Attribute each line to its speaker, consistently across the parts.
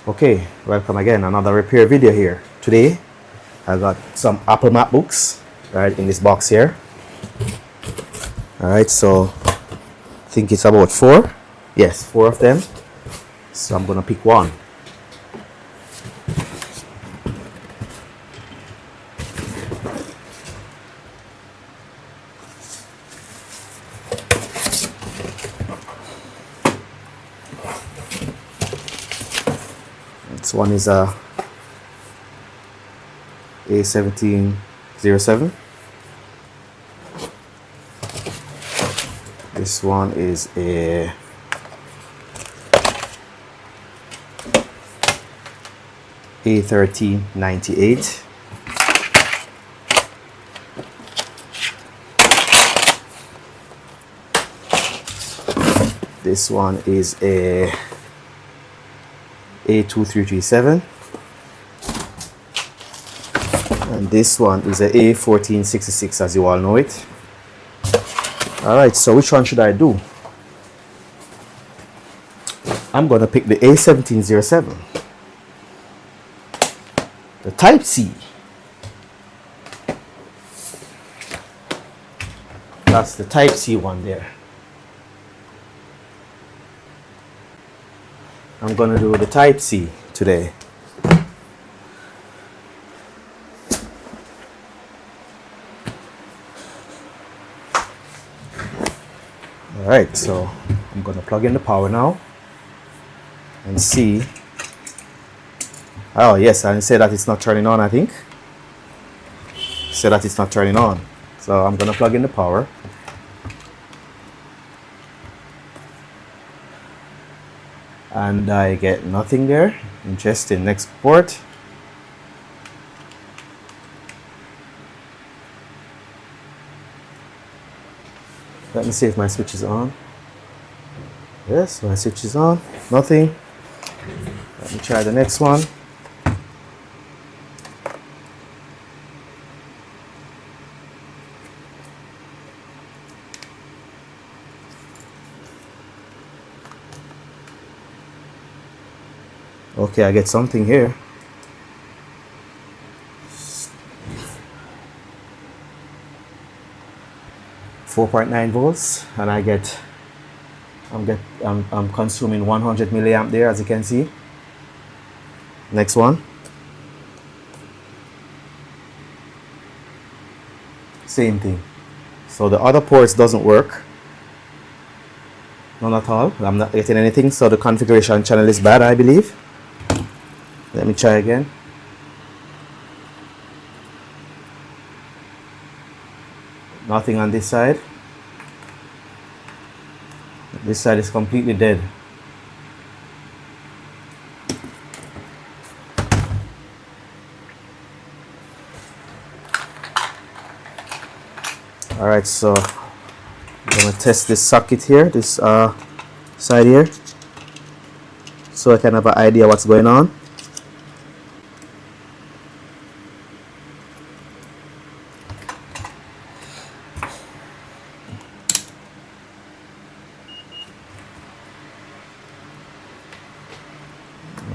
Speaker 1: Okay, welcome again, another repair video here. Today I got some Apple MacBooks right in this box here. Alright, so I think it's about four. Yes, four of them. So I'm gonna pick one. This one is a A1707. This one is a A1398. This one is a A2337, and this one is a A1466, as you all know it. Alright, so which one should I do? I'm gonna pick the A1707, the Type C. That's the Type C one there. I'm gonna do the Type C today. Alright, so I'm gonna plug in the power now and see. Oh yes, I say that it's not turning on, I think. Say that it's not turning on. So I'm gonna plug in the power. And I get nothing there. Interesting. Next port. Let me see if my switch is on. Yes, my switch is on. Nothing. Let me try the next one. Okay, I get something here. .9 volts, and I'm consuming 100 milliamp there, as you can see. Next one. Same thing. So the other ports doesn't work. None at all. I'm not getting anything, so the configuration channel is bad, I believe. Let me try again. Nothing on this side. This side is completely dead. Alright, so I'm gonna test this socket here, this side here, so I can have an idea what's going on.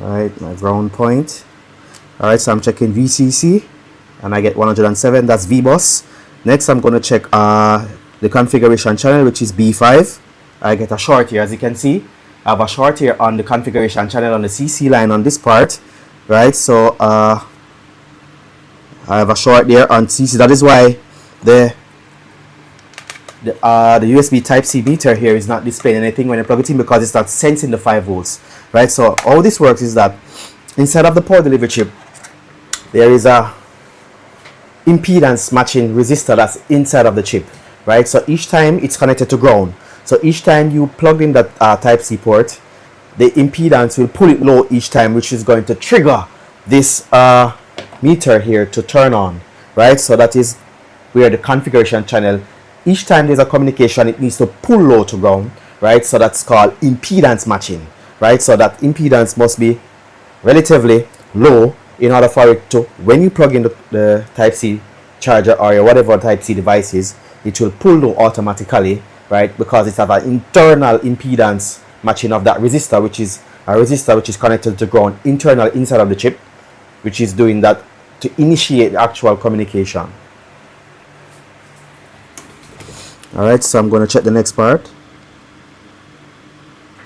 Speaker 1: Alright, my ground point. Alright, so I'm checking VCC and I get 107, that's VBus. Next I'm going to check the configuration channel, which is B5. I get a short here, as you can see. I have a short here on the configuration channel on the CC line on this part. Right, so I have a short there on CC. That is why the USB Type-C meter here is not displaying anything when you plug it in, because it's not sensing the 5 volts. Right, so how this works is that inside of the power delivery chip there is a impedance matching resistor that's inside of the chip. Right, so each time it's connected to ground. So each time you plug in that Type-C port, the impedance will pull it low each time, which is going to trigger this meter here to turn on. Right, so that is where the configuration channel, each time there's a communication, it needs to pull low to ground. Right, so that's called impedance matching. Right, so that impedance must be relatively low in order for it to, when you plug in the Type-C charger or whatever Type-C device is, it will pull low automatically, right, because it has an internal impedance matching of that resistor, which is a resistor which is connected to ground internal inside of the chip, which is doing that to initiate the actual communication. Alright, so I'm going to check the next part.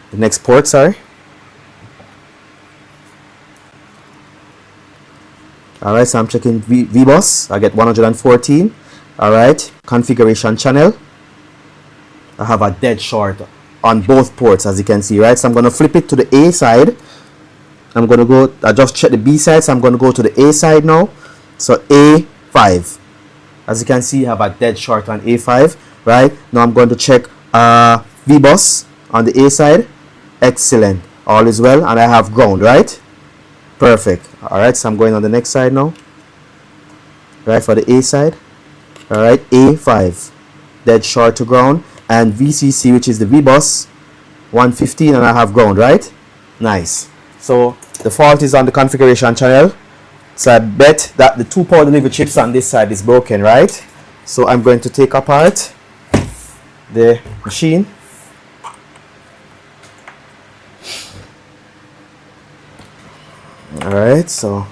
Speaker 1: The next port, sorry. Alright, so I'm checking VBus. I get 114. Alright, configuration channel. I have a dead short on both ports, as you can see, right? So I'm going to flip it to the A side. I'm going to go, I just checked the B side, so I'm going to go to the A side now. So A5. As you can see, I have a dead short on A5, right? Now I'm going to check VBus on the A side. Excellent. All is well, and I have ground, right? Perfect. Alright, so I'm going on the next side now. Right, for the A side. Alright, A5. Dead short to ground. And VCC, which is the VBus, 115, and I have ground, right? Nice. So the fault is on the configuration channel. So I bet that the 2 power delivery chips on this side is broken, right? So I'm going to take apart the machine. Alright, so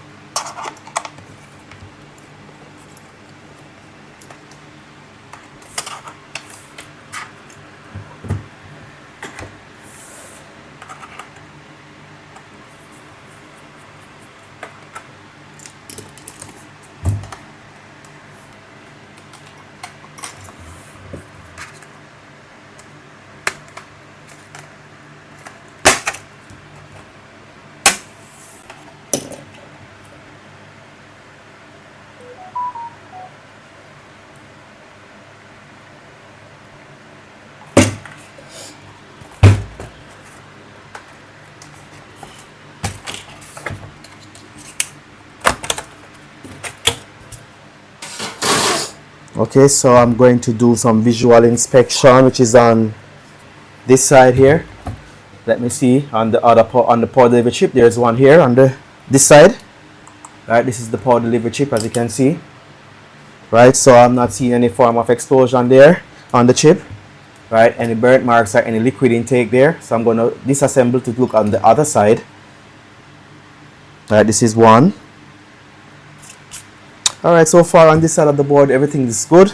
Speaker 1: okay, so I'm going to do some visual inspection, which is on this side here. Let me see on the other on the power delivery chip. There's one here on this side. Right, this is the power delivery chip, as you can see. Right, so I'm not seeing any form of explosion there on the chip. Right, any burnt marks or any liquid intake there. So I'm going to disassemble to look on the other side. Right, this is one. Alright, so far on this side of the board, everything is good.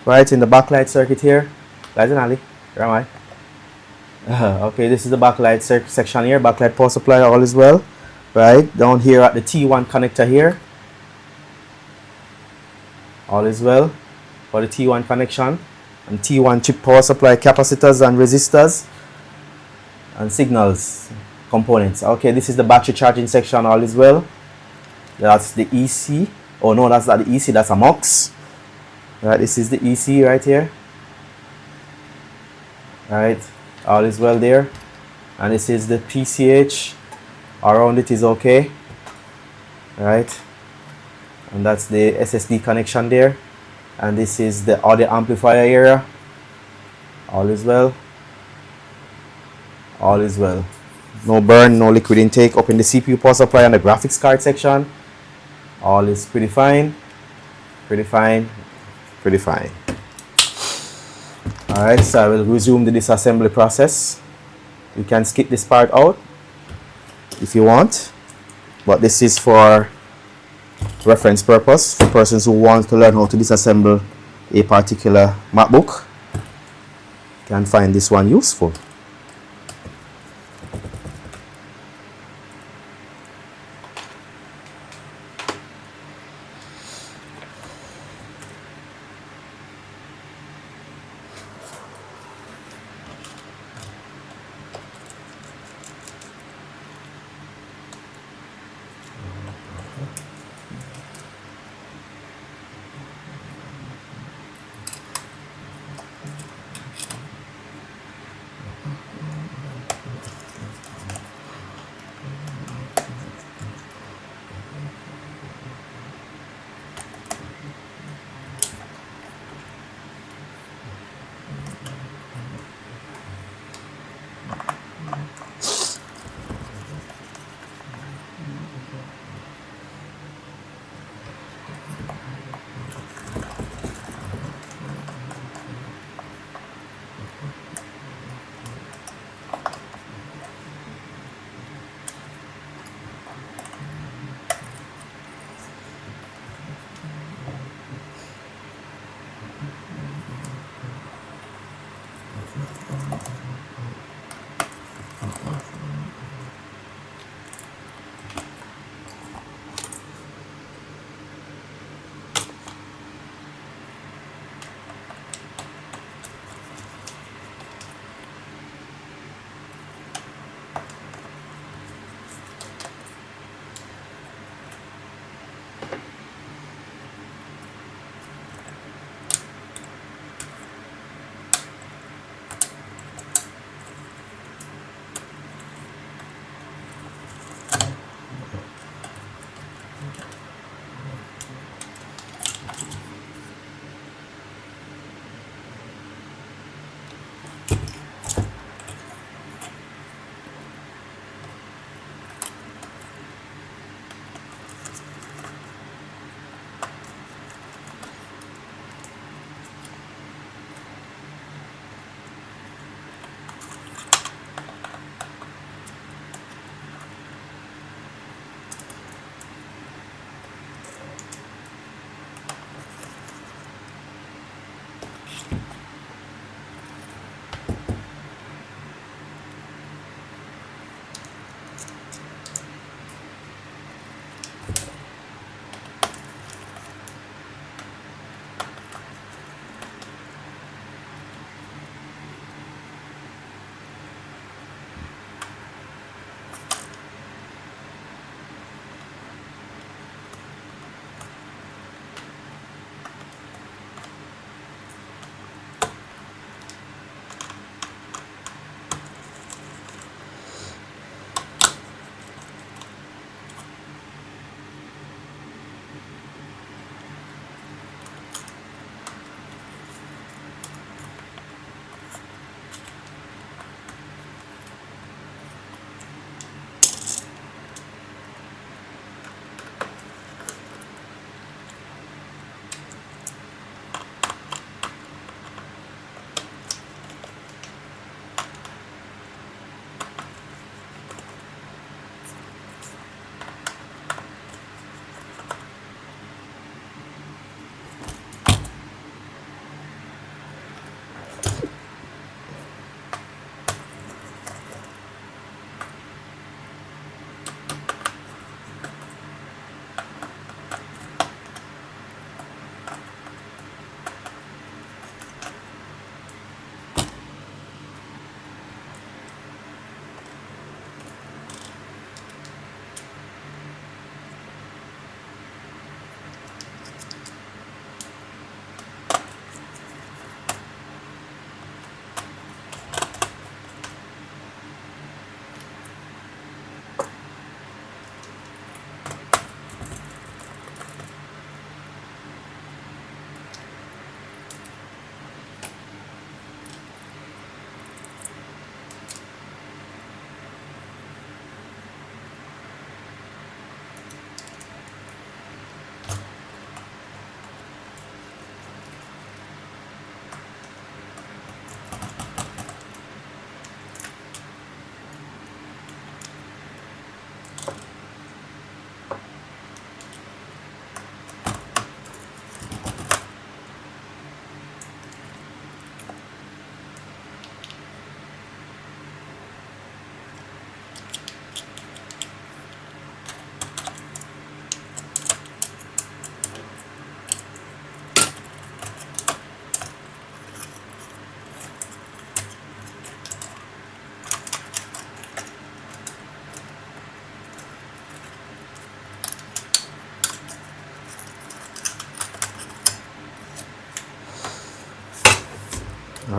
Speaker 1: Right, in the backlight circuit here. Guys and Ali, where am I? Okay, this is the backlight section here. Backlight power supply, all is well. Right, down here at the T1 connector here. All is well for the T1 connection. And T1 chip power supply capacitors and resistors. And signals components. Okay, this is the battery charging section, all is well. That's the EC. Oh no, that's not the EC, that's a MUX. Right, this is the EC right here. Right, all is well there. And this is the PCH. Around it is okay. Right, and that's the SSD connection there. And this is the audio amplifier area. All is well. All is well. No burn, no liquid intake up in the CPU power supply and the graphics card section. All is pretty fine. Pretty fine. Pretty fine. Alright, so I will resume the disassembly process. You can skip this part out if you want, but this is for reference purpose for persons who want to learn how to disassemble a particular MacBook. Can find this one useful.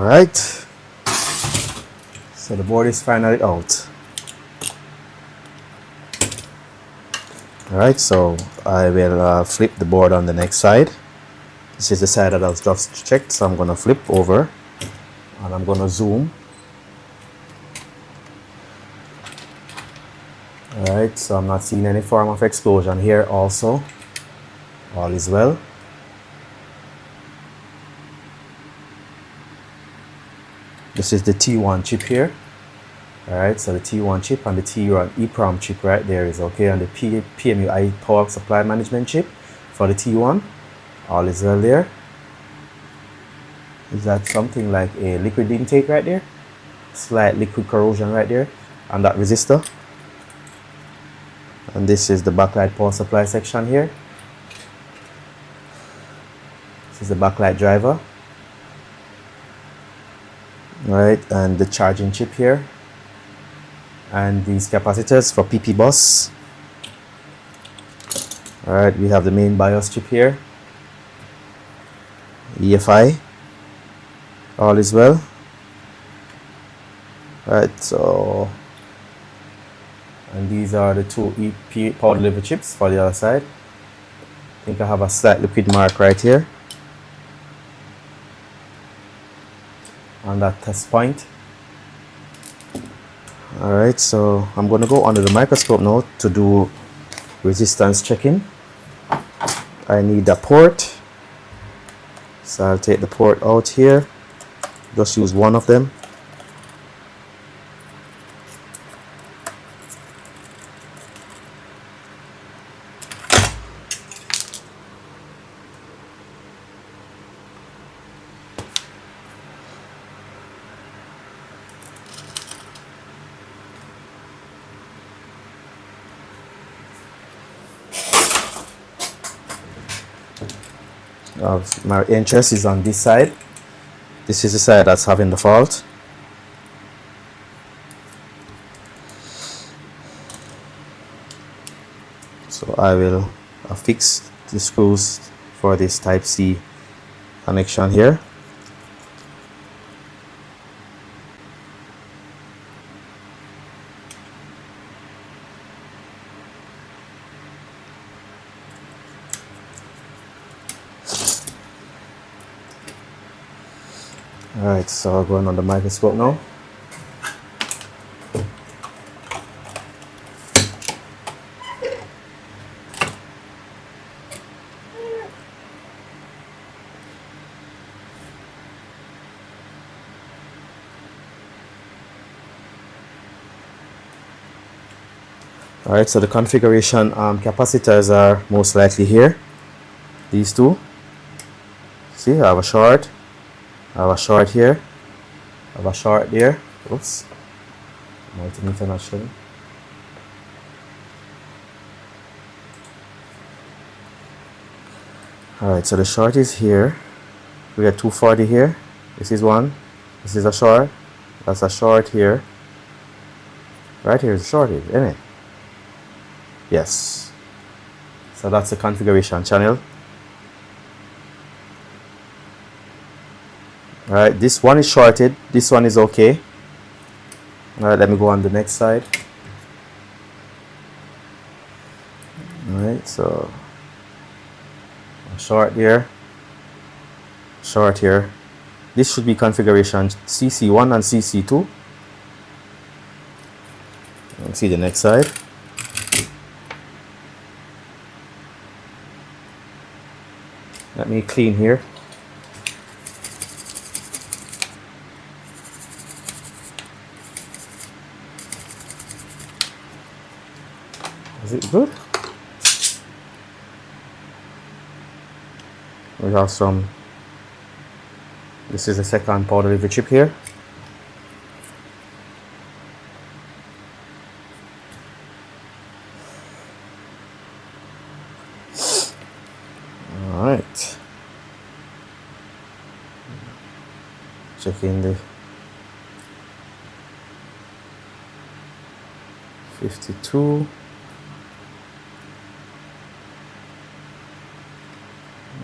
Speaker 1: Alright, so the board is finally out. Alright, so I will flip the board on the next side. This is the side that I was just checked, so I'm going to flip over and I'm going to zoom. Alright, so I'm not seeing any form of explosion here also. All is well. This is the T1 chip here. Alright, so the T1 chip and the T1 EEPROM chip right there is okay, and the PMU power supply management chip for the T1. All is well there. Is that something like a liquid intake right there? Slight liquid corrosion right there on that resistor. And this is the backlight power supply section here. This is the backlight driver. Right, and the charging chip here. And these capacitors for PP bus. Alright, we have the main BIOS chip here. EFI. All is well. Right, so, and these are the two EP power delivery chips for the other side. I think I have a slight liquid mark right here on that test point. Alright, so I'm going to go under the microscope now to do resistance checking. I need a port, so I'll take the port out here, just use one of them. My interest is on this side. This is the side that's having the fault. So I will fix the screws for this type C connection here. Alright, so I'm going on the microscope now. Alright, so the configuration capacitors are most likely here. These two. See, I have a short. I have a short here. I have a short there. Oops. Multimeter not showing. Alright, so the short is here. We got 240 here. This is one. This is a short. That's a short here. Right here is a short, isn't it? Yes. So that's the configuration channel. Alright, this one is shorted, this one is okay. Alright, let me go on the next side. Alright, so short here, short here. This should be configuration CC1 and CC2. Let's see the next side. Let me clean here. Is it good? We have some. This is the second power delivery chip here. All right. Checking the 52.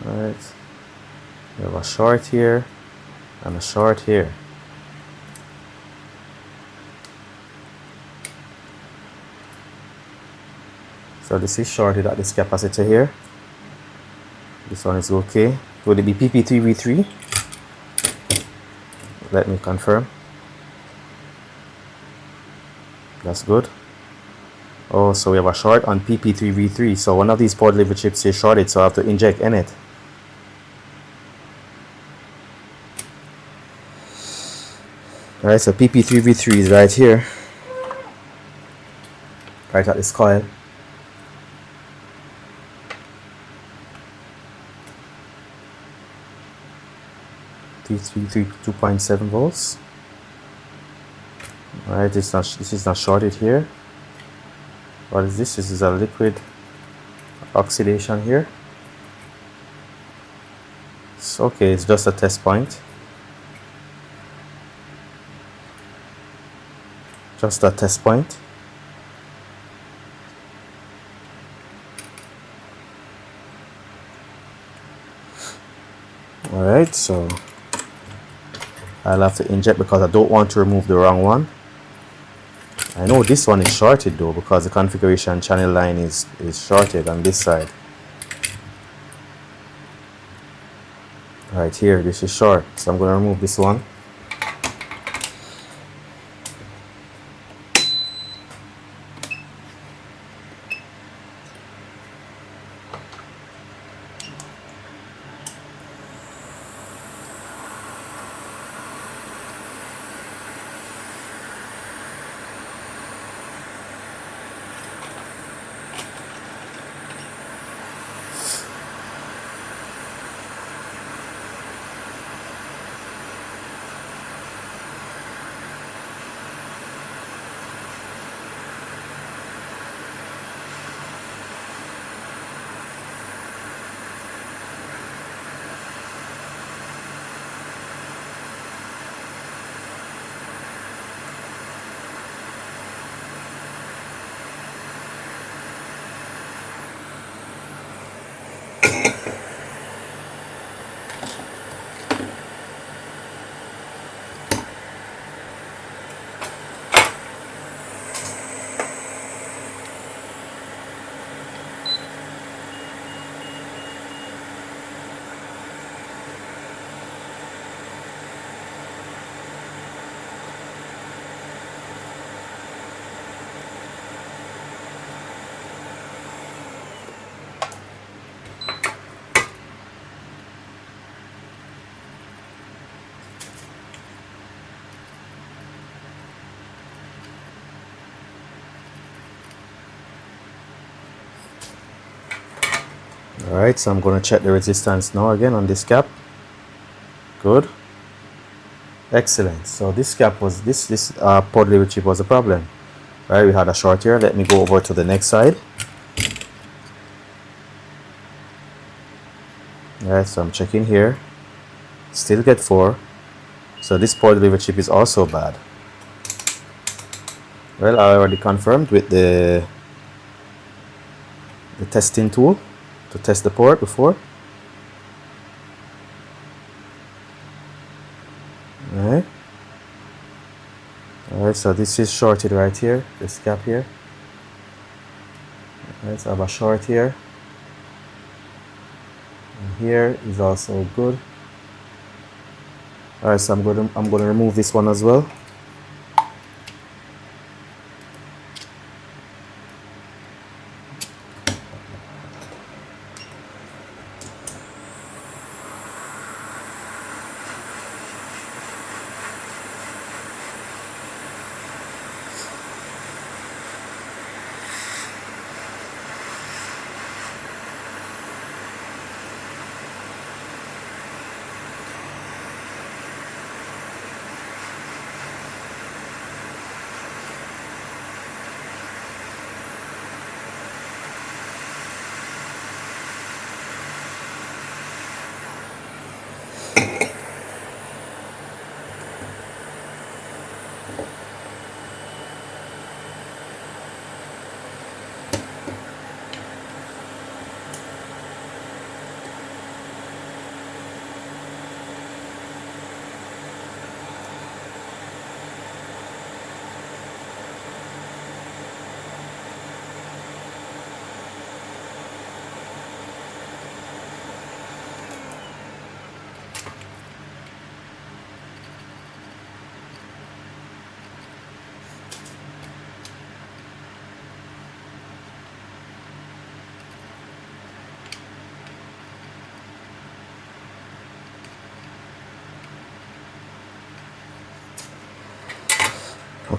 Speaker 1: Alright, we have a short here, and a short here. So this is shorted at this capacitor here. This one is okay. Would it be PP3V3? Let me confirm. That's good. Oh, so we have a short on PP3V3. So one of these port delivery chips is shorted, so I have to inject in it. Alright, so PP3V3 is right here. Right at this coil. T3 2.7 volts. Alright, this is not shorted here. What is this? This is a liquid oxidation here. It's okay, it's just a test point. Just a test point. Alright, so I'll have to inject because I don't want to remove the wrong one. I know this one is shorted though because the configuration channel line is shorted on this side. Right here, this is short, so I'm going to remove this one. Alright, so I'm going to check the resistance now again on this cap. Good. Excellent. So this cap was this port delivery chip was a problem. Right, we had a short here. Let me go over to the next side. Alright, so I'm checking here. Still get 4. So this port delivery chip is also bad. Well, I already confirmed with the testing tool to test the port before. Alright. Alright, so this is shorted right here, this cap here. Alright, so I have a short here. And here is also good. Alright, so I'm gonna remove this one as well.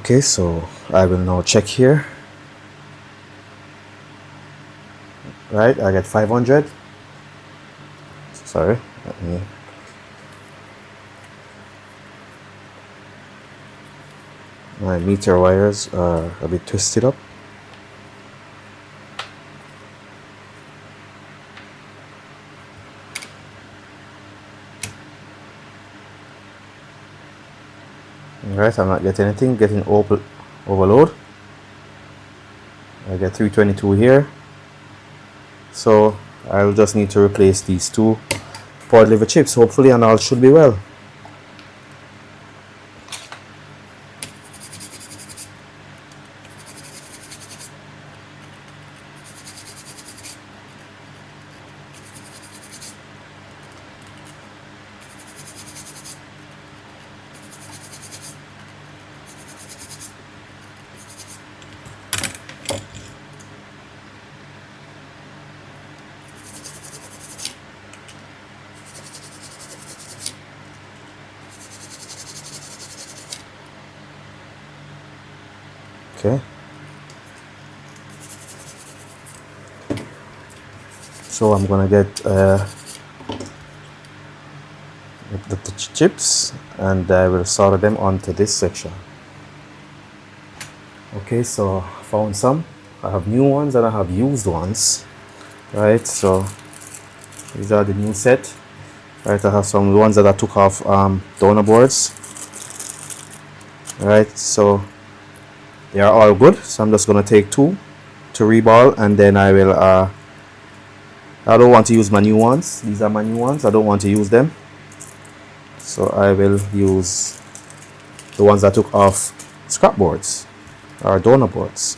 Speaker 1: Okay, so I will now check here. Right, I get 500. Sorry, let me. My meter wires are a bit twisted up. Alright, I'm not getting anything, getting overload. I get 322 here. So I'll just need to replace these two pod liver chips, hopefully, and all should be well. Okay. So I'm gonna get the chips, and I will solder them onto this section. Okay, so I found some. I have new ones and I have used ones. Right, so these are the new set. Right, I have some ones that I took off donor boards. Right, so they are all good. So I'm just gonna take two to reball, and then I will I don't want to use my new ones. These are my new ones. I don't want to use them. So I will use the ones I took off scrap boards or donor boards.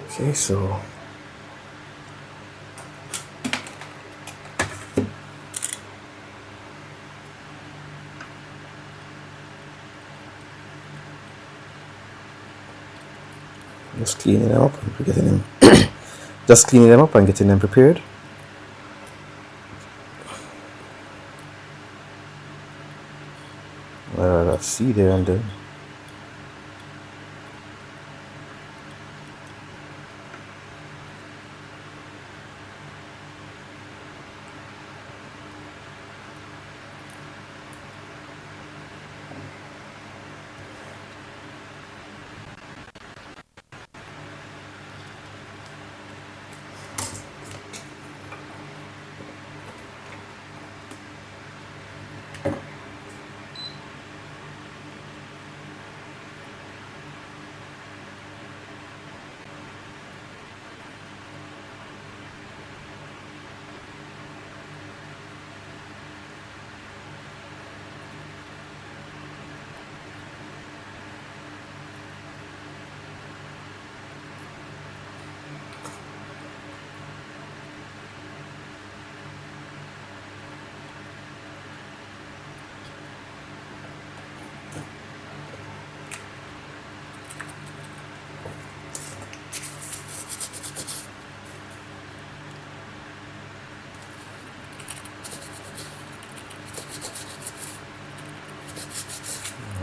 Speaker 1: Okay, so just cleaning them up and getting them just cleaning them up and getting them prepared. Let's see there and then.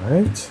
Speaker 1: All right.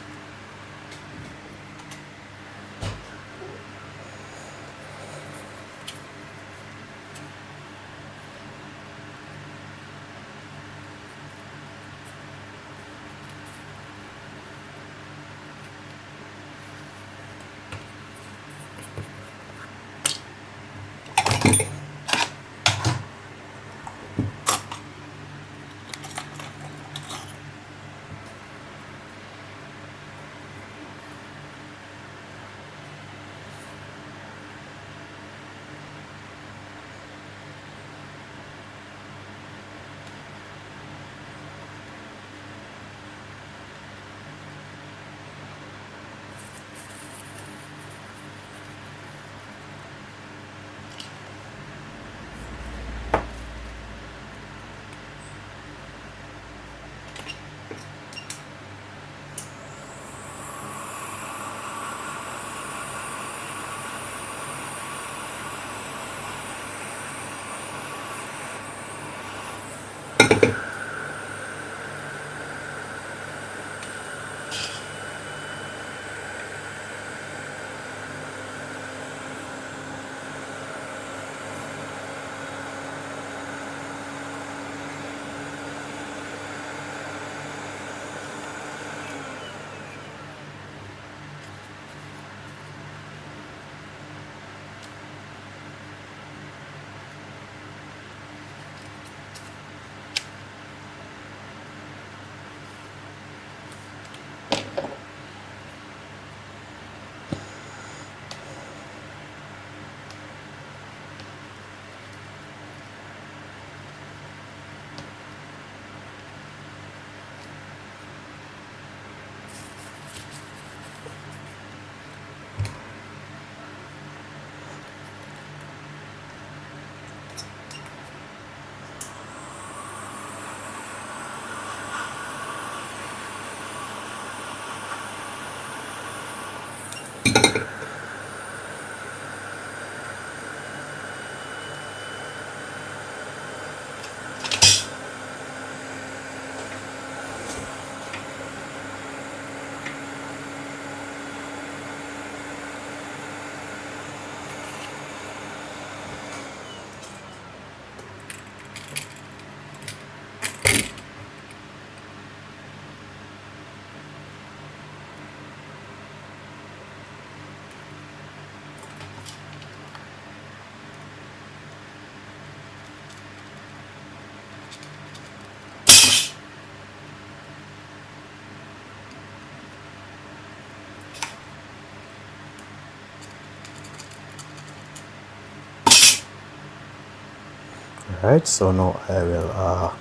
Speaker 1: Alright, so now I will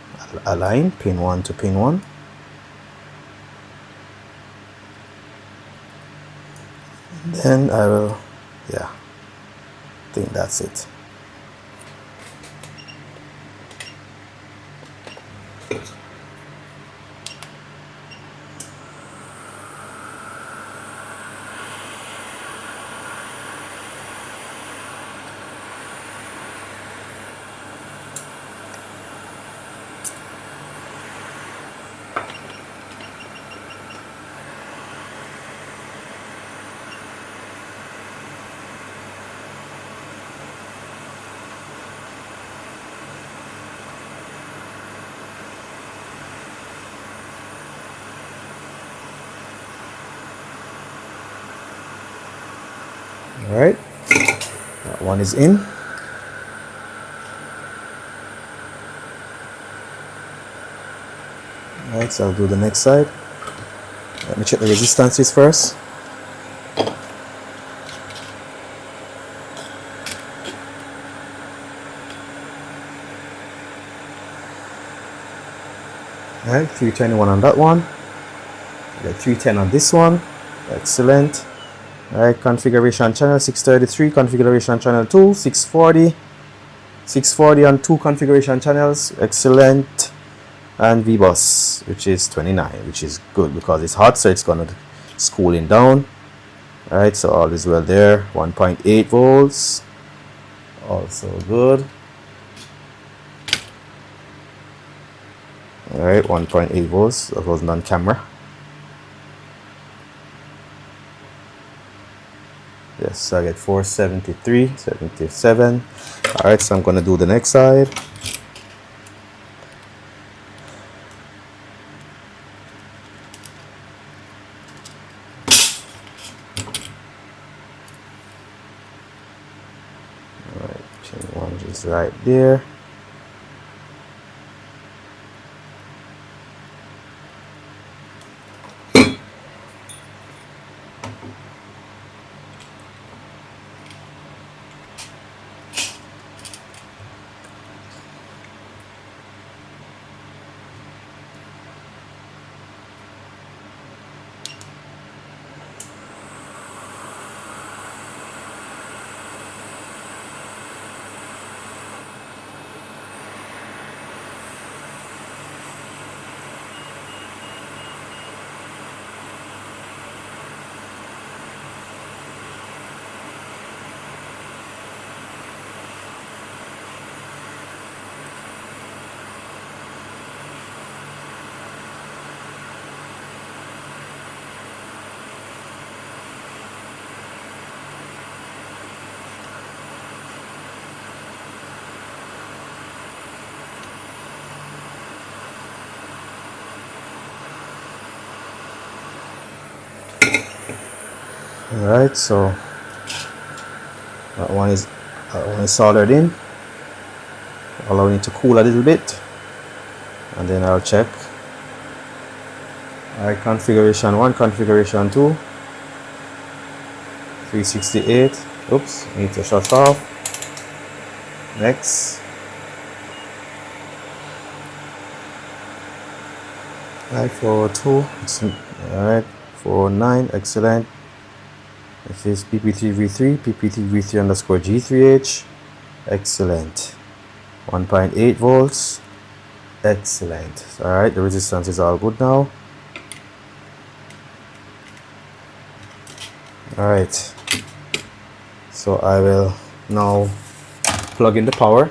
Speaker 1: align pin 1 to pin 1. Then I will, yeah, I think that's it. Alright, that one is in. Alright, so I'll do the next side. Let me check the resistances first. Alright, 321 on that one. Got 310 on this one. Excellent. Alright, configuration channel 633, configuration channel 2, 640. 640 on 2 configuration channels. Excellent. And V-bus, which is 29, which is good because it's hot, so it's gonna it's cooling down. Alright, so all is well there. 1.8 volts, also good. Alright, 1.8 volts. That wasn't on camera. Yes, so I get 473, 77. Alright, so I'm gonna do the next side. Alright, pin 1 is right there. Alright, so that one is soldered in. Allowing it to cool a little bit, and then I'll check. Alright, configuration 1, configuration 2, 368. Oops, need to shut off. Next. Alright, 402. Alright, 409. Excellent. This is PP3V3, PP3V3 underscore G3H. Excellent. 1.8 volts. Excellent. Alright, the resistance is all good now. All right, so I will now plug in the power.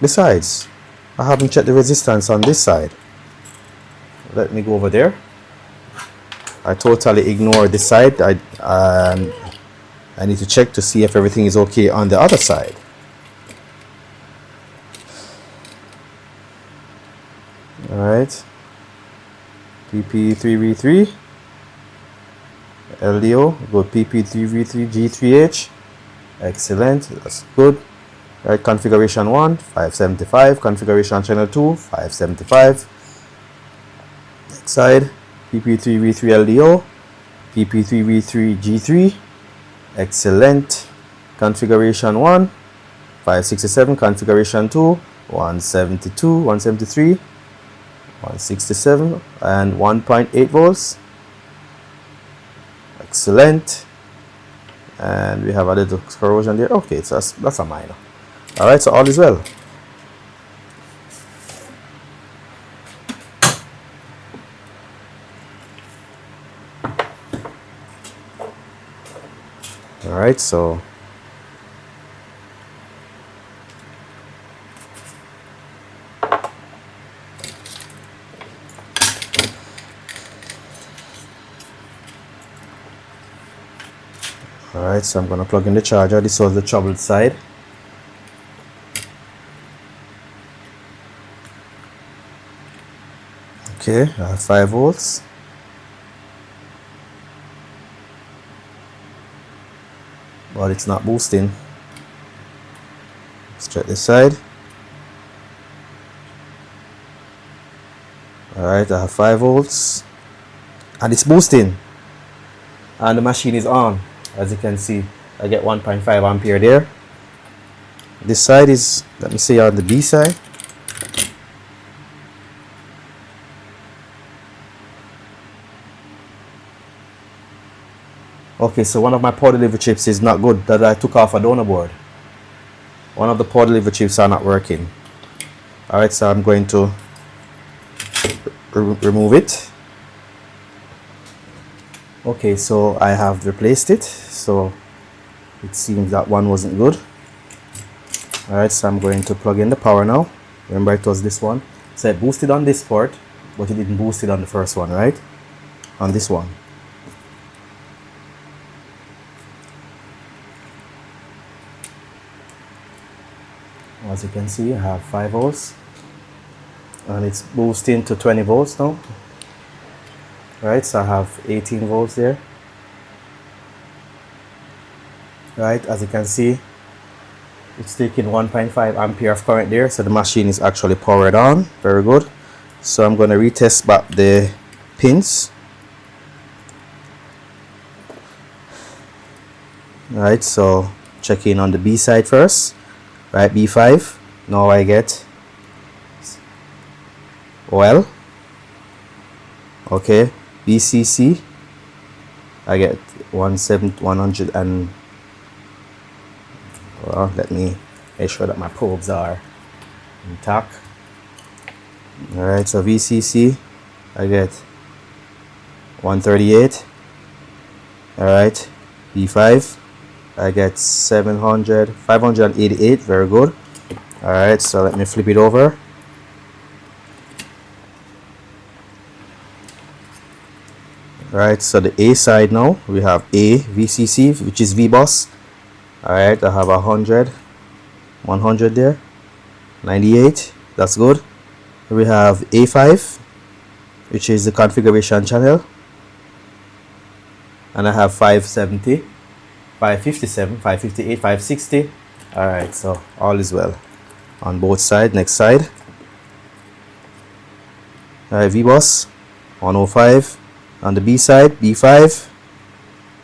Speaker 1: Besides, I haven't checked the resistance on this side. Let me go over there. I totally ignored this side. I need to check to see if everything is okay on the other side. Alright, PP3V3 LDO, go PP3V3 G3H. Excellent, that's good. Alright, configuration 1 575, configuration channel 2 575. Next side, PP3V3 LDO, PP3V3 G3. Excellent. Configuration 1 567, configuration 2 172, 173, 167 and 1.8 volts. Excellent. And we have a little corrosion there. Okay, so that's a minor. All right, so all is well. All right, so I'm going to plug in the charger. This was the troubled side. Okay, I have 5 volts. But it's not boosting. Let's check this side. Alright, I have 5 volts. And it's boosting. And the machine is on. As you can see, I get 1.5 ampere there. This side is, let me see on the B side. Okay, so one of my power delivery chips is not good, that I took off a donor board. One of the power delivery chips are not working. Alright, so I'm going to remove it. Okay, so I have replaced it, so it seems that one wasn't good. Alright, so I'm going to plug in the power now. Remember, it was this one. So it boosted on this port, but it didn't boost it on the first one, right? On this one. As you can see, I have 5 volts. And it's boosting to 20 volts now. Right, so I have 18 volts there. Right, as you can see, it's taking 1.5 ampere of current there, so the machine is actually powered on. Very good. So I'm going to retest back the pins. Right, so check in on the B side first. Right, B5. Now I get OL. Okay, BCC. I get 100 and well, let me make sure that my probes are intact. Alright, so VCC I get 138. Alright, B5 I get 588. Very good. Alright, so let me flip it over. Alright, so the A side now, we have A VCC, which is VBus. Alright, I have 100 there, 98, that's good. We have A5, which is the configuration channel, and I have 570, 557, 558, 560. Alright, so all is well on both sides. Next side. Alright, VBus 105. On the B side, B5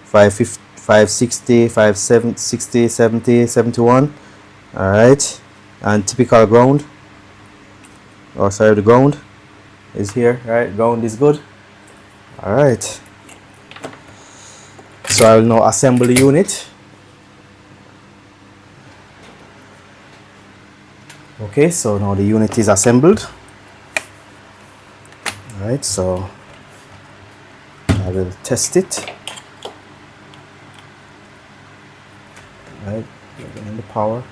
Speaker 1: 550, 560, 560, 70, 71. Alright, and typical ground, or sorry, the ground is here. Right, ground is good. Alright, so I will now assemble the unit. Okay, so now the unit is assembled. Alright, so I will test it. Right, in the power.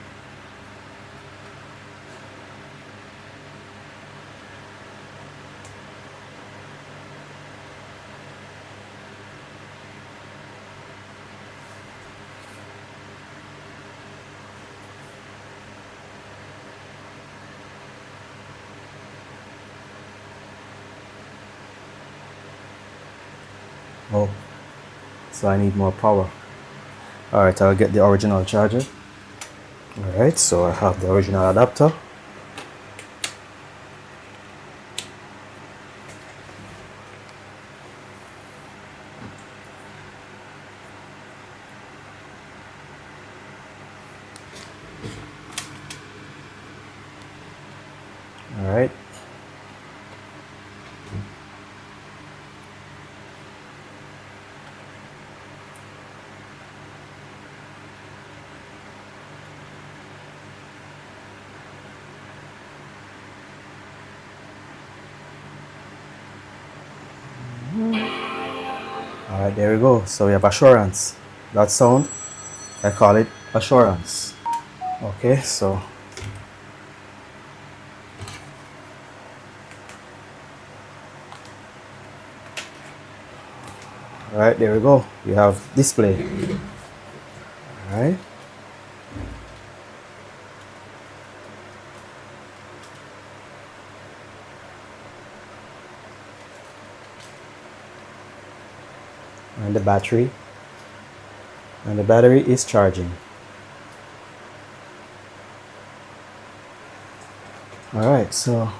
Speaker 1: Oh, so I need more power. Alright, I'll get the original charger. Alright, so I have the original adapter. Alright. Alright, there we go. So we have assurance. That sound, I call it assurance. Okay, so alright, there we go. We have display. Alright. And the battery. And the battery is charging. Alright, so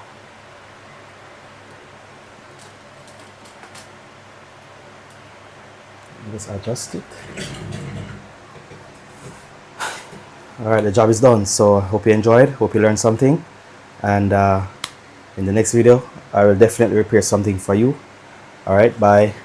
Speaker 1: just adjust it. Alright, the job is done. So hope you enjoyed, hope you learned something, and in the next video I will definitely repair something for you. Alright, bye.